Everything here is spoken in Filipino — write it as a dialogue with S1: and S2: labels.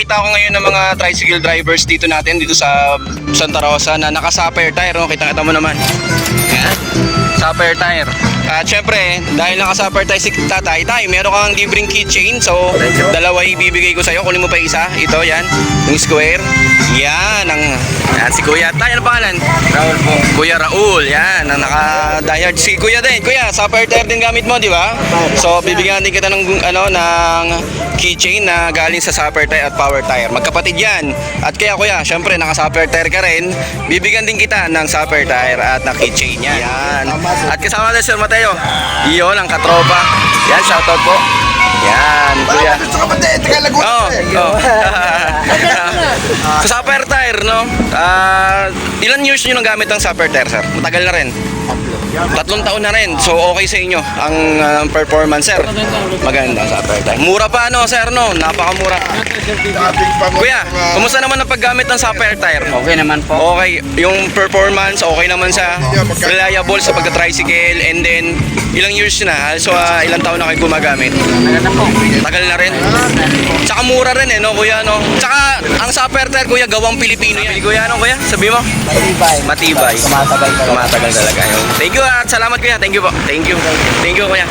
S1: nakita ko ngayon ng mga tricycle drivers dito natin, dito sa Santa Rosa, na naka-sapphire tire, no? Kita mo naman. Yan. Sapphire tire. At syempre, dahil naka-sapphire tire si tatay, meron kang libreng keychain. So, dalawa ibibigay ko sa'yo. Kunin mo pa isa. Ito, yan. Yung square. Yan. Yan si Kuya. Tayo, ano pangalan?
S2: Raul po.
S1: Kuya Raul. Yan. Ang naka-diehard. Si Kuya din. Kuya, sapphire tire din gamit mo, di ba? So, bibigyan din kita ng keychain na galing sa sapphire tire at power tire. Magkapatid yan. At kaya Kuya, syempre, naka-sapphire tire ka rin. Bibigyan din kita ng sapphire tire at na keychain yan. Yan. At kasama din Sir Mateo. Iyon ang katropa. Yan, shoutout po. Yan, Kuya. Oo. Sa sapphire tire, no? Ilan years nyo nang gamit ng sapphire tire, sir? Matagal na rin. 3 taon na rin. So, okay sa inyo ang performance, sir. Maganda sa sapphire tire. Mura pa, no, sir, no? Napakamura. Kuya, kumusta naman ang paggamit ng sapphire tire?
S2: Okay naman po.
S1: Okay, yung performance, okay naman sa reliable sa pagka-tricycle, and then, ilang years na? So, ilang taon na kayo gumagamit?
S2: Tagal na po.
S1: Tagal na rin. Tsaka mura rin no, kuya, no? Tsaka, ang sapphire tire, kuya, gawang Pilipino yan. Kuya, ano, kuya? Sabi mo?
S2: Matibay.
S1: Matibay.
S2: Tumatagal talaga.
S1: Tumatagal talaga. Thank you at salamat, kuya. Thank you po. Thank you. Thank you, kuya.